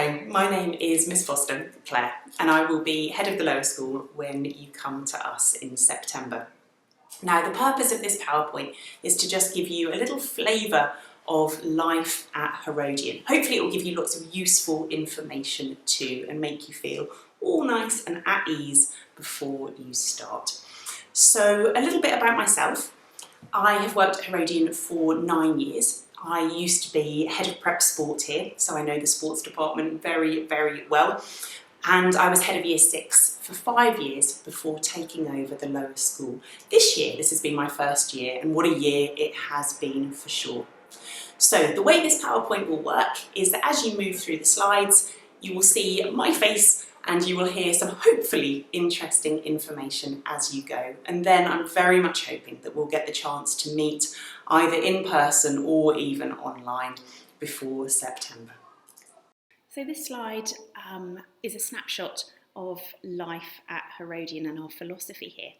Hello, my name is Miss Foster, Claire, and I will be head of the lower school when you come to us in September. Now, the purpose of this PowerPoint is to just give you a little flavour of life at Herodian. Hopefully it will give you lots of useful information too and make you feel all nice and at ease before you start. So a little bit about myself. I have worked at Herodian for 9 years. I used to be head of prep sport here, so I know the sports department very, very well. And I was head of year 6 for 5 years before taking over the lower school. This year, this has been my first year, and what a year it has been for sure. So the way this PowerPoint will work is that as you move through the slides, you will see my face and you will hear some hopefully interesting information as you go. And then I'm very much hoping that we'll get the chance to meet either in person or even online before September. So this slide is a snapshot of life at Herodian and our philosophy here.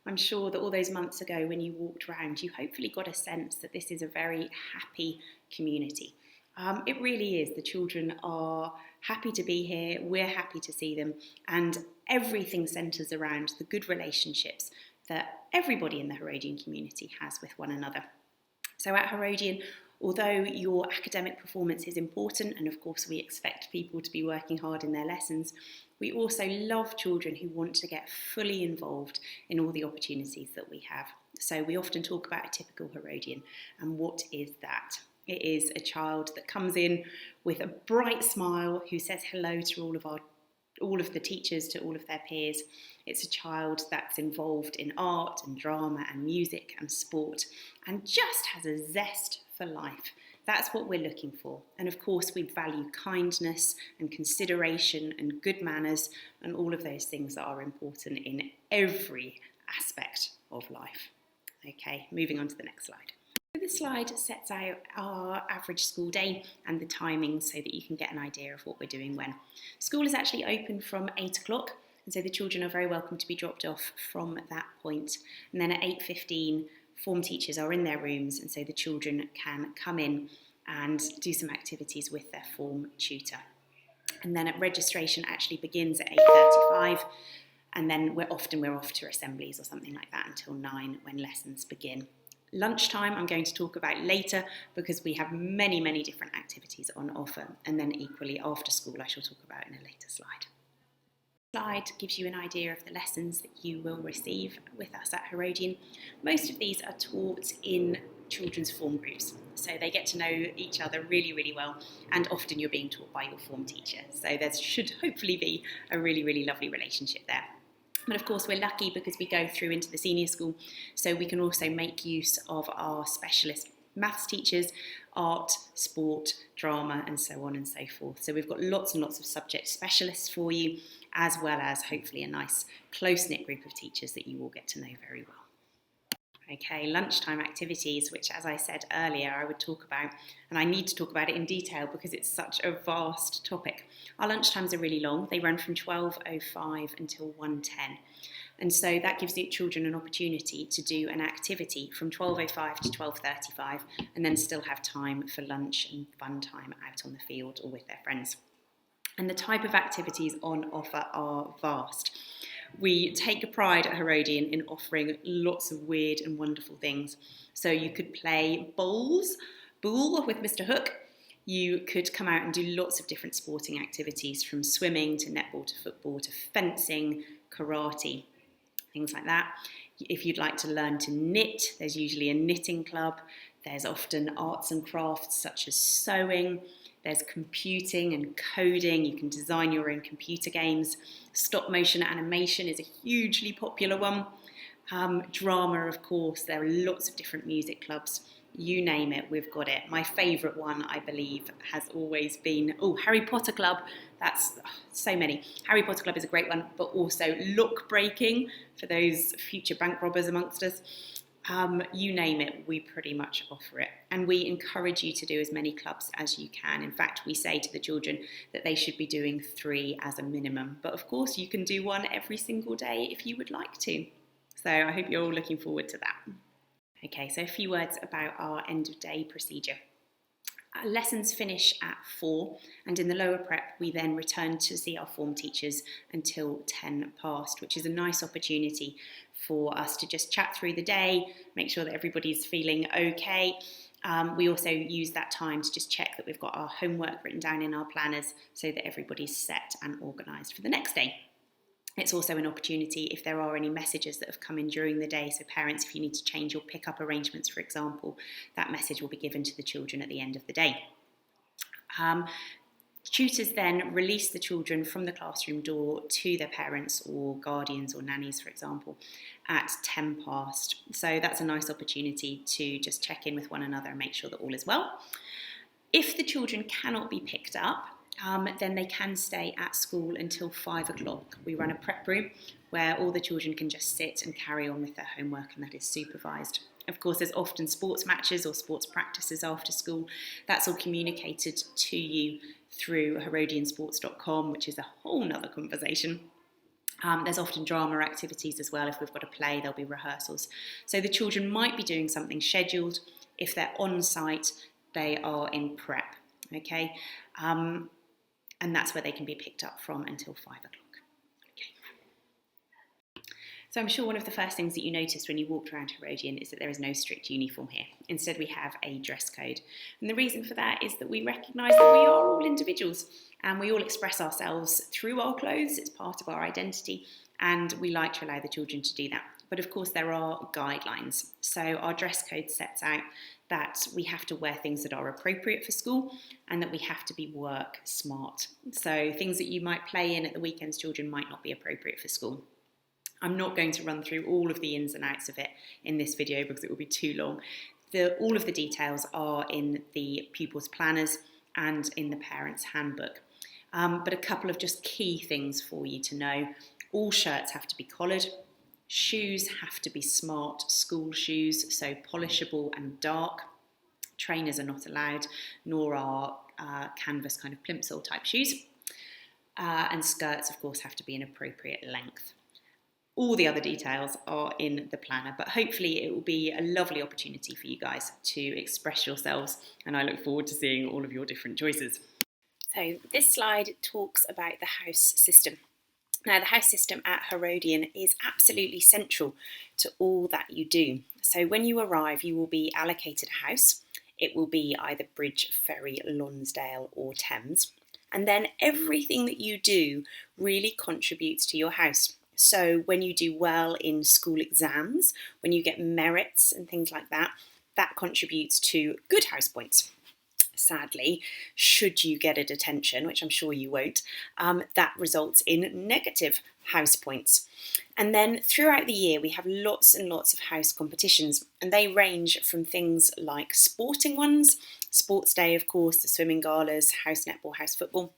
I'm sure that all those months ago when you walked around, you hopefully got a sense that this is a very happy community. It really is. The children are happy to be here, we're happy to see them, and everything centres around the good relationships that everybody in the Herodian community has with one another. So at Herodian, although your academic performance is important, and of course we expect people to be working hard in their lessons, we also love children who want to get fully involved in all the opportunities that we have. So we often talk about a typical Herodian, and what is that? It is a child that comes in with a bright smile, who says hello to all of the teachers, to all of their peers. It's a child that's involved in art and drama and music and sport, and just has a zest for life. That's what we're looking for. And of course, we value kindness and consideration and good manners and all of those things that are important in every aspect of life. Okay, moving on to the next slide. This slide sets out our average school day and the timings so that you can get an idea of what we're doing when. School is actually open from 8 o'clock, and so the children are very welcome to be dropped off from that point. And then at 8:15, form teachers are in their rooms, and so the children can come in and do some activities with their form tutor. And then at registration actually begins at 8:35, and then we're off to assemblies or something like that until 9 when lessons begin. Lunchtime I'm going to talk about later because we have many, many different activities on offer, and then equally after school I shall talk about in a later slide. This slide gives you an idea of the lessons that you will receive with us at Herodian. Most of these are taught in children's form groups, so they get to know each other really, really well, and often you're being taught by your form teacher, so there should hopefully be a really, really lovely relationship there. But of course we're lucky because we go through into the senior school, so we can also make use of our specialist maths teachers, art, sport, drama, and so on and so forth. So we've got lots and lots of subject specialists for you, as well as hopefully a nice close-knit group of teachers that you will get to know very well. Okay, lunchtime activities, which as I said earlier I would talk about, and I need to talk about it in detail because it's such a vast topic. Our lunchtimes are really long. They run from 12:05 until 1:10. And so that gives the children an opportunity to do an activity from 12:05 to 12:35 and then still have time for lunch and fun time out on the field or with their friends. And the type of activities on offer are vast. We take pride at Herodian in offering lots of weird and wonderful things. So you could play bool with Mr. Hook. You could come out and do lots of different sporting activities, from swimming to netball to football to fencing, karate, things like that. If you'd like to learn to knit, there's usually a knitting club. There's often arts and crafts such as sewing. There's computing and coding. You can design your own computer games. Stop motion animation is a hugely popular one. Drama, of course. There are lots of different music clubs. You name it, we've got it. My favourite one, I believe, has always been, Harry Potter Club. That's so many. Harry Potter Club is a great one, but also lock breaking for those future bank robbers amongst us. You name it, we pretty much offer it. And we encourage you to do as many clubs as you can. In fact, we say to the children that they should be doing 3 as a minimum. But of course, you can do 1 every single day if you would like to. So I hope you're all looking forward to that. Okay, so a few words about our end of day procedure. Lessons finish at 4, and in the lower prep we then return to see our form teachers until 10 past, which is a nice opportunity for us to just chat through the day, make sure that everybody's feeling okay. We also use that time to just check that we've got our homework written down in our planners so that everybody's set and organised for the next day. It's also an opportunity if there are any messages that have come in during the day. So parents, if you need to change your pickup arrangements, for example, that message will be given to the children at the end of the day. Tutors then release the children from the classroom door to their parents or guardians or nannies, for example, at 10 past. So that's a nice opportunity to just check in with one another and make sure that all is well. If the children cannot be picked up, then they can stay at school until 5 o'clock. We run a prep room where all the children can just sit and carry on with their homework, and that is supervised. Of course, there's often sports matches or sports practices after school. That's all communicated to you through herodiansports.com, which is a whole nother conversation. There's often drama activities as well. If we've got a play, there'll be rehearsals. So the children might be doing something scheduled. If they're on site, they are in prep, okay? And that's where they can be picked up from until 5 o'clock. Okay. So I'm sure one of the first things that you noticed when you walked around Herodian is that there is no strict uniform here. Instead, we have a dress code. And the reason for that is that we recognise that we are all individuals and we all express ourselves through our clothes. It's part of our identity, and we like to allow the children to do that. But of course, there are guidelines. So our dress code sets out that we have to wear things that are appropriate for school and that we have to be work smart. So things that you might play in at the weekends, children, might not be appropriate for school. I'm not going to run through all of the ins and outs of it in this video because it will be too long. All of the details are in the pupils' planners and in the parents' handbook. But a couple of just key things for you to know. All shirts have to be collared. Shoes have to be smart school shoes, so polishable and dark. Trainers are not allowed, nor are canvas kind of plimsoll type shoes. And skirts, of course, have to be an appropriate length. All the other details are in the planner, but hopefully it will be a lovely opportunity for you guys to express yourselves, and I look forward to seeing all of your different choices. So this slide talks about the house system. Now, the house system at Herodian is absolutely central to all that you do. So when you arrive, you will be allocated a house. It will be either Bridge, Ferry, Lonsdale or Thames. And then everything that you do really contributes to your house. So when you do well in school exams, when you get merits and things like that, that contributes to good house points. Sadly, should you get a detention, which I'm sure you won't, that results in negative house points. And then throughout the year, we have lots and lots of house competitions, and they range from things like sporting ones, Sports Day, of course, the swimming galas, house netball, house football.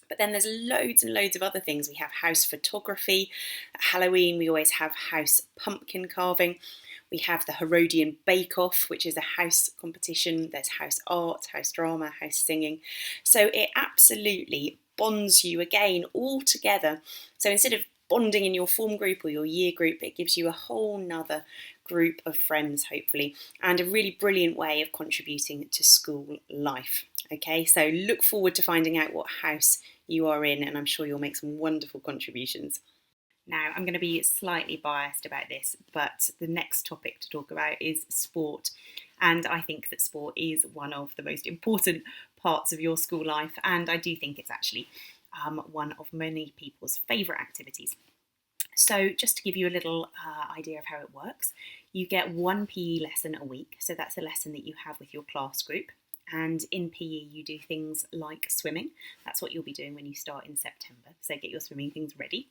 But then there's loads and loads of other things. We have house photography. At Halloween, we always have house pumpkin carving. We have the Herodian Bake Off, which is a house competition. There's house art, house drama, house singing. So it absolutely bonds you again all together. So instead of bonding in your form group or your year group, it gives you a whole nother group of friends, hopefully, and a really brilliant way of contributing to school life. Okay, so look forward to finding out what house you are in, and I'm sure you'll make some wonderful contributions. Now, I'm going to be slightly biased about this, but the next topic to talk about is sport. And I think that sport is one of the most important parts of your school life, and I do think it's actually one of many people's favourite activities. So just to give you a little idea of how it works, you get one PE lesson a week, so that's a lesson that you have with your class group. And in PE, you do things like swimming. That's what you'll be doing when you start in September, so get your swimming things ready.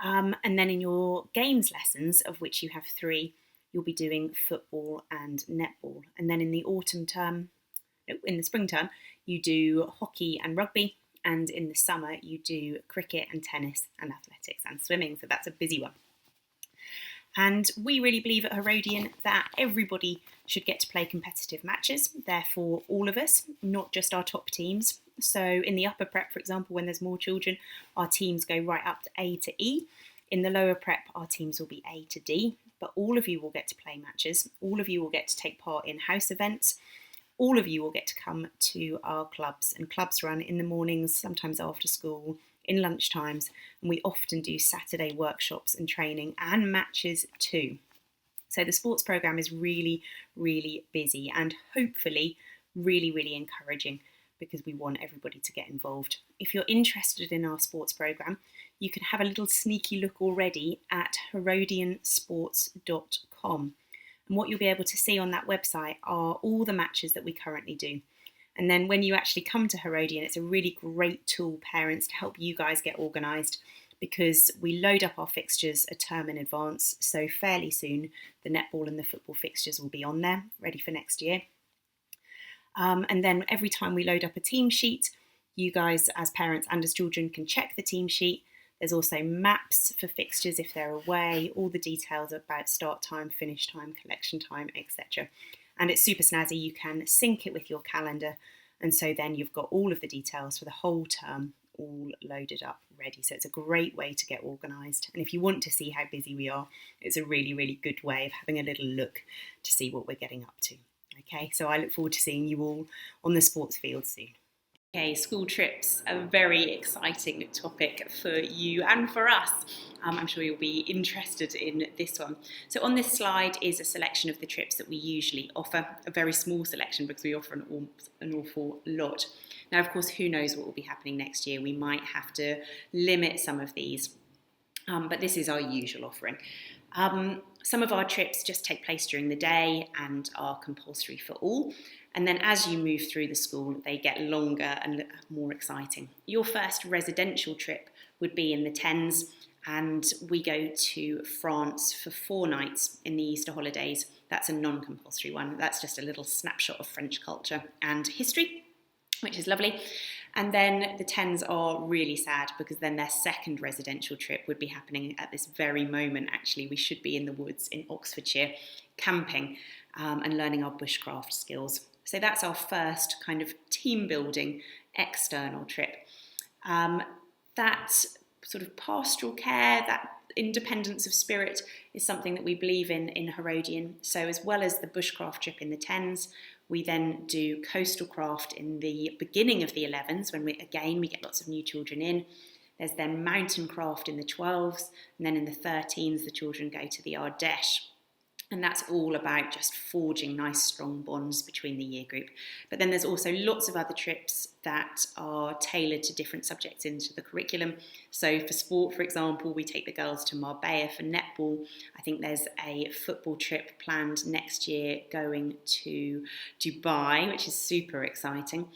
And then in your games lessons, of which you have 3, you'll be doing football and netball. And then in the spring term, you do hockey and rugby. And in the summer, you do cricket and tennis and athletics and swimming. So that's a busy one. And we really believe at Herodian that everybody should get to play competitive matches. Therefore, all of us, not just our top teams. So in the upper prep, for example, when there's more children, our teams go right up to A to E. In the lower prep, our teams will be A to D. But all of you will get to play matches. All of you will get to take part in house events. all of you will get to come to our clubs, and clubs run in the mornings, sometimes after school, in lunch times, and we often do Saturday workshops and training and matches too. So the sports programme is really, really busy and hopefully really, really encouraging, because we want everybody to get involved. If you're interested in our sports programme, you can have a little sneaky look already at herodiansports.com. And what you'll be able to see on that website are all the matches that we currently do. And then when you actually come to Herodian, it's a really great tool, parents, to help you guys get organised, because we load up our fixtures a term in advance. So fairly soon, the netball and the football fixtures will be on there, ready for next year. And then every time we load up a team sheet, you guys as parents and as children can check the team sheet. There's also maps for fixtures if they're away, all the details about start time, finish time, collection time, etc. And it's super snazzy. You can sync it with your calendar, and so then you've got all of the details for the whole term all loaded up, ready. So it's a great way to get organised. And if you want to see how busy we are, it's a really, really good way of having a little look to see what we're getting up to. Okay, so I look forward to seeing you all on the sports field soon. Okay, school trips, a very exciting topic for you and for us. I'm sure you'll be interested in this one. So on this slide is a selection of the trips that we usually offer, a very small selection because we offer an awful lot. Now, of course, who knows what will be happening next year? We might have to limit some of these, but this is our usual offering. Some of our trips just take place during the day and are compulsory for all. And then as you move through the school, they get longer and more exciting. Your first residential trip would be in the Thames, and we go to France for 4 nights in the Easter holidays. That's a non-compulsory one. That's just a little snapshot of French culture and history, which is lovely. And then the Tens are really sad, because then their second residential trip would be happening at this very moment. Actually, we should be in the woods in Oxfordshire, camping and learning our bushcraft skills. So that's our first kind of team building external trip. That sort of pastoral care, that independence of spirit is something that we believe in Herodian. So as well as the bushcraft trip in the Tens, we then do coastal craft in the beginning of the 11s, when we get lots of new children in. There's then mountain craft in the 12s, and then in the 13s the children go to the Ardèche. And that's all about just forging nice strong bonds between the year group. But then there's also lots of other trips that are tailored to different subjects into the curriculum. So for sport, for example, we take the girls to Marbella for netball. I think there's a football trip planned next year going to Dubai, which is super exciting.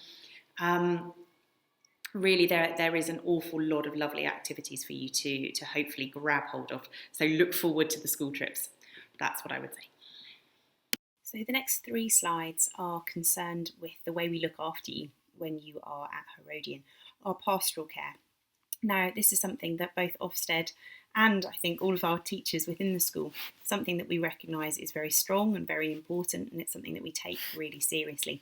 Really, there is an awful lot of lovely activities for you to hopefully grab hold of. So look forward to the school trips. That's what I would say. So the next 3 slides are concerned with the way we look after you when you are at Herodian, our pastoral care. Now, this is something that both Ofsted and I think all of our teachers within the school, something that we recognise is very strong and very important, and it's something that we take really seriously.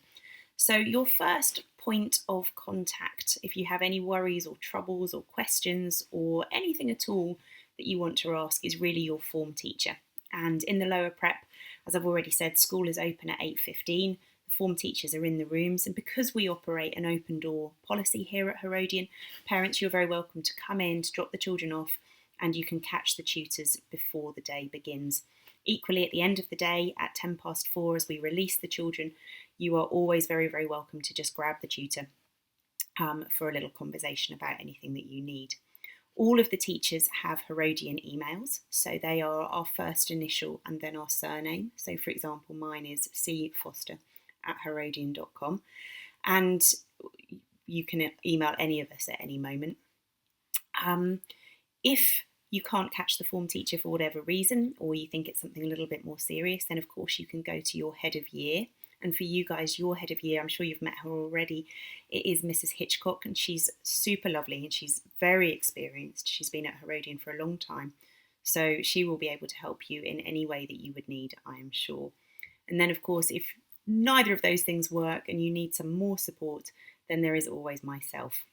So your first point of contact, if you have any worries or troubles or questions or anything at all that you want to ask, is really your form teacher. And in the lower prep, as I've already said, school is open at 8:15. The form teachers are in the rooms, and because we operate an open door policy here at Herodian, parents, you're very welcome to come in, to drop the children off, and you can catch the tutors before the day begins. Equally, at the end of the day, at 4:10, as we release the children, you are always very, very welcome to just grab the tutor for a little conversation about anything that you need. All of the teachers have Herodian emails, so they are our first initial and then our surname. So for example, mine is cfoster@herodian.com, and you can email any of us at any moment. If you can't catch the form teacher for whatever reason, or you think it's something a little bit more serious, then of course you can go to your head of year. And for you guys, your head of year, I'm sure you've met her already, it is Mrs. Hitchcock, and she's super lovely and she's very experienced. She's been at Herodian for a long time. So she will be able to help you in any way that you would need, I am sure. And then of course, if neither of those things work and you need some more support, then there is always myself.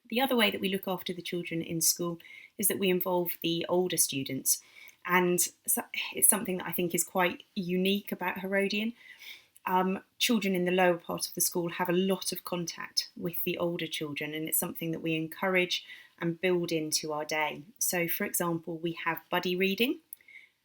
The other way that we look after the children in school is that we involve the older students. And it's something that I think is quite unique about Herodian. children in the lower part of the school have a lot of contact with the older children, and it's something that we encourage and build into our day. So, for example, we have buddy reading.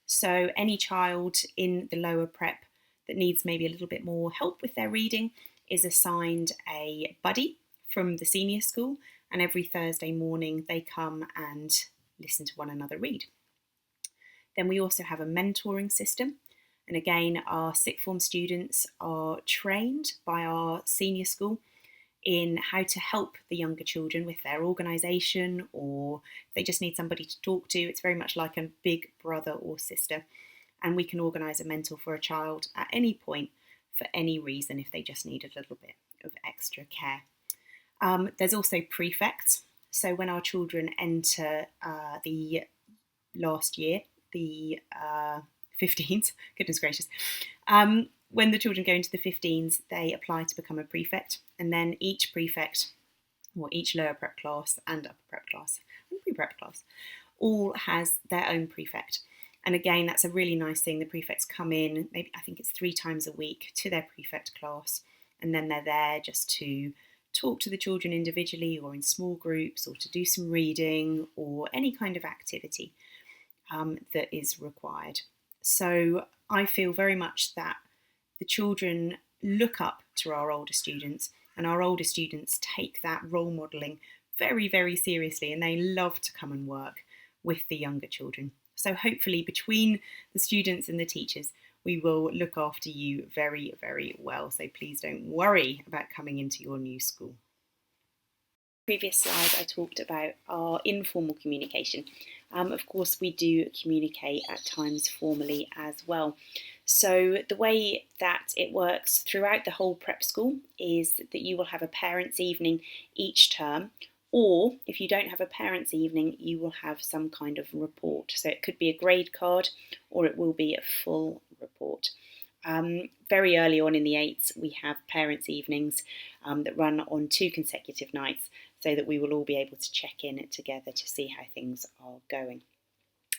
So any child in the lower prep that needs maybe a little bit more help with their reading is assigned a buddy from the senior school, and every Thursday morning they come and listen to one another read. Then we also have a mentoring system, and again our sixth form students are trained by our senior school in how to help the younger children with their organisation, or if they just need somebody to talk to. It's very much like a big brother or sister, and we can organise a mentor for a child at any point for any reason if they just need a little bit of extra care. There's also prefects. So when our children enter the last year, the 15s, goodness gracious, when the children go into the 15s, they apply to become a prefect, and then each prefect, or each lower prep class and upper prep class and pre-prep class, all has their own prefect. And again, that's a really nice thing. The prefects come in, maybe I think it's 3 times a week, to their prefect class, and then they're there just to talk to the children individually or in small groups, or to do some reading or any kind of activity that is required. So I feel very much that the children look up to our older students, and our older students take that role modelling very, very seriously, and they love to come and work with the younger children. So hopefully between the students and the teachers, we will look after you very, very well. So please don't worry about coming into your new school. Previous slide I talked about our informal communication. Of course we do communicate at times formally as well. So the way that it works throughout the whole prep school is that you will have a parents' evening each term, or if you don't have a parents' evening, you will have some kind of report. So it could be a grade card, or it will be a full report. Very early on in the 8s, we have parents' evenings that run on 2 consecutive nights, so that we will all be able to check in together to see how things are going.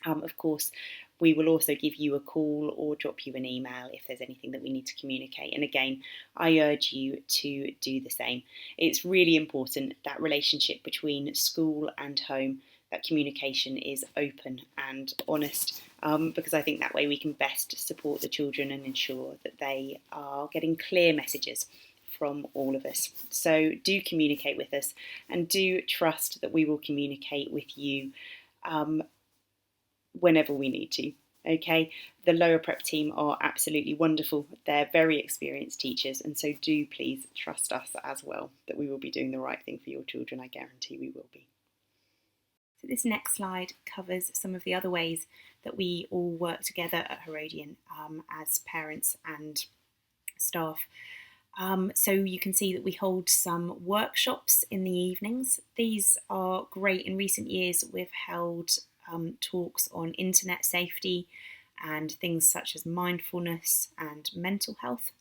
Of course, we will also give you a call or drop you an email if there's anything that we need to communicate. And again, I urge you to do the same. It's really important, that relationship between school and home, that communication is open and honest, because I think that way we can best support the children and ensure that they are getting clear messages from all of us. So do communicate with us, and do trust that we will communicate with you whenever we need to. Okay, the lower prep team are absolutely wonderful. They're very experienced teachers, and so do please trust us as well, that we will be doing the right thing for your children. I guarantee we will be. So this next slide covers some of the other ways that we all work together at Herodian as parents and staff. So you can see that we hold some workshops in the evenings. These are great. In recent years we've held talks on internet safety and things such as mindfulness and mental health.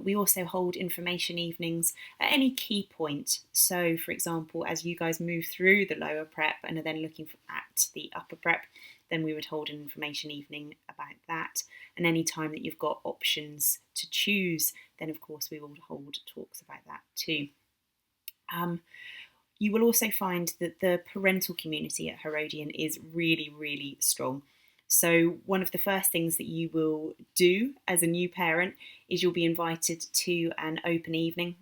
We also hold information evenings at any key point. So for example, as you guys move through the lower prep and are then looking at the upper prep, then we would hold an information evening about that. And any time that you've got options to choose, then of course we will hold talks about that too. You will also find that the parental community at Herodian is really, really strong. So one of the first things that you will do as a new parent is you'll be invited to an open evening,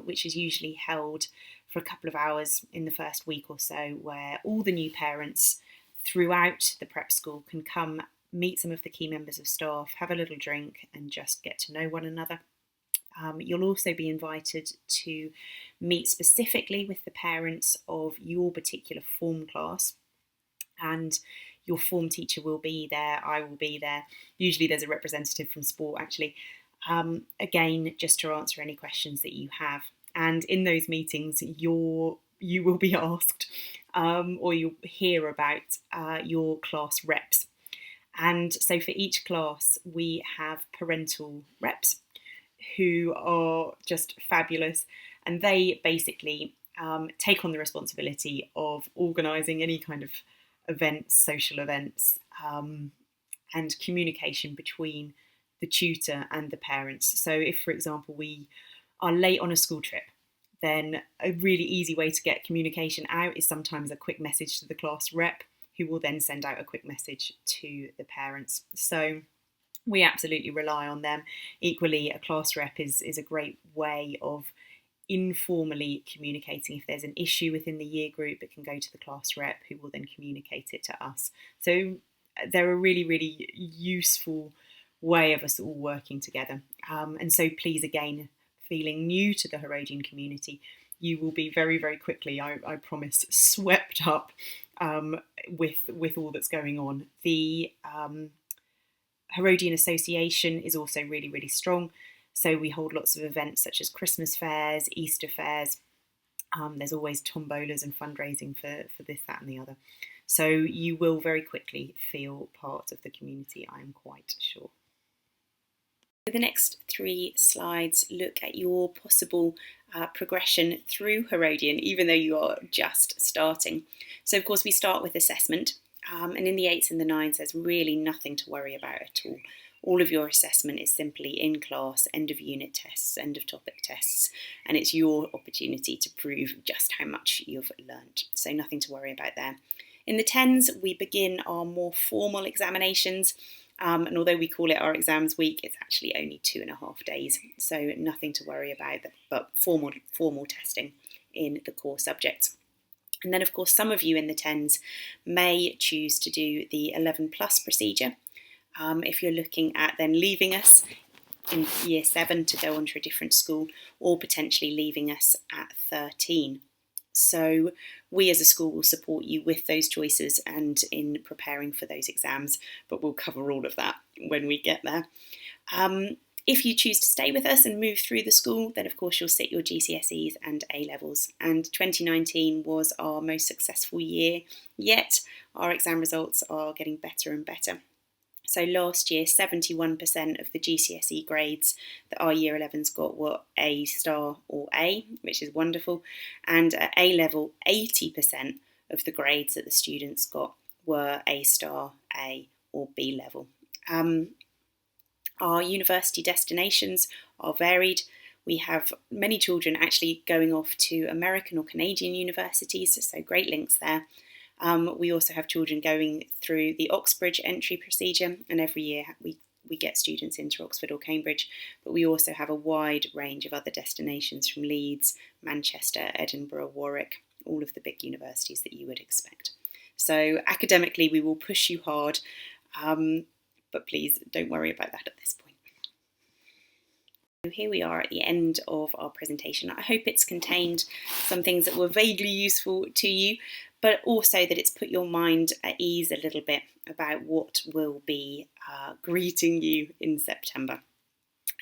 which is usually held for a couple of hours in the first week or so, where all the new parents throughout the prep school can come meet some of the key members of staff, have a little drink and just get to know one another. You'll also be invited to meet specifically with the parents of your particular form class, and your form teacher will be there, I will be there. Usually there's a representative from sport actually, again just to answer any questions that you have. And in those meetings you will be asked or you'll hear about your class reps. And so for each class we have parental reps who are just fabulous, and they basically take on the responsibility of organising any kind of events, social events, and communication between the tutor and the parents. So if, for example, we are late on a school trip, then a really easy way to get communication out is sometimes a quick message to the class rep, who will then send out a quick message to the parents. So we absolutely rely on them. Equally, a class rep is a great way of informally communicating. If there's an issue within the year group, it can go to the class rep, who will then communicate it to us. So they're a really, really useful way of us all working together. And so please, again, feeling new to the Herodian community, you will be very, very quickly, I promise, swept up with all that's going on. The Herodian Association is also really, really strong. So we hold lots of events such as Christmas fairs, Easter fairs. There's always tombolas and fundraising for this, that and the other. So you will very quickly feel part of the community, I am quite sure. The next 3 slides look at your possible progression through Herodian, even though you are just starting. So of course we start with assessment, and in the 8s and the 9s there's really nothing to worry about at all. All of your assessment is simply in class, end of unit tests, end of topic tests, and it's your opportunity to prove just how much you've learnt. So nothing to worry about there. In the 10s we begin our more formal examinations. And although we call it our exams week, it's actually only 2.5 days, so nothing to worry about, but formal testing in the core subjects. And then, of course, some of you in the 10s may choose to do the 11 plus procedure. If you're looking at then leaving us in year 7 to go on to a different school, or potentially leaving us at 13. So we as a school will support you with those choices and in preparing for those exams, but we'll cover all of that when we get there. If you choose to stay with us and move through the school, then of course you'll sit your GCSEs and A-levels. And 2019 was our most successful year yet. Our exam results are getting better and better. So last year, 71% of the GCSE grades that our Year 11s got were A star or A, which is wonderful. And at A level, 80% of the grades that the students got were A star, A or B level. Our university destinations are varied. We have many children actually going off to American or Canadian universities, so great links there. We also have children going through the Oxbridge entry procedure, and every year we get students into Oxford or Cambridge, but we also have a wide range of other destinations from Leeds, Manchester, Edinburgh, Warwick, all of the big universities that you would expect. So academically we will push you hard, but please don't worry about that at this point. So here we are at the end of our presentation. I hope it's contained some things that were vaguely useful to you, but also that it's put your mind at ease a little bit about what will be greeting you in September.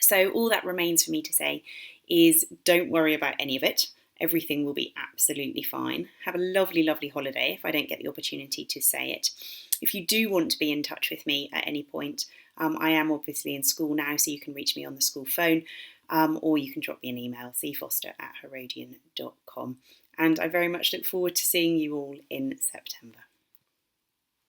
So all that remains for me to say is don't worry about any of it. Everything will be absolutely fine. Have a lovely, lovely holiday if I don't get the opportunity to say it. If you do want to be in touch with me at any point, I am obviously in school now, so you can reach me on the school phone, or you can drop me an email, cfoster@herodian.com. And I very much look forward to seeing you all in September.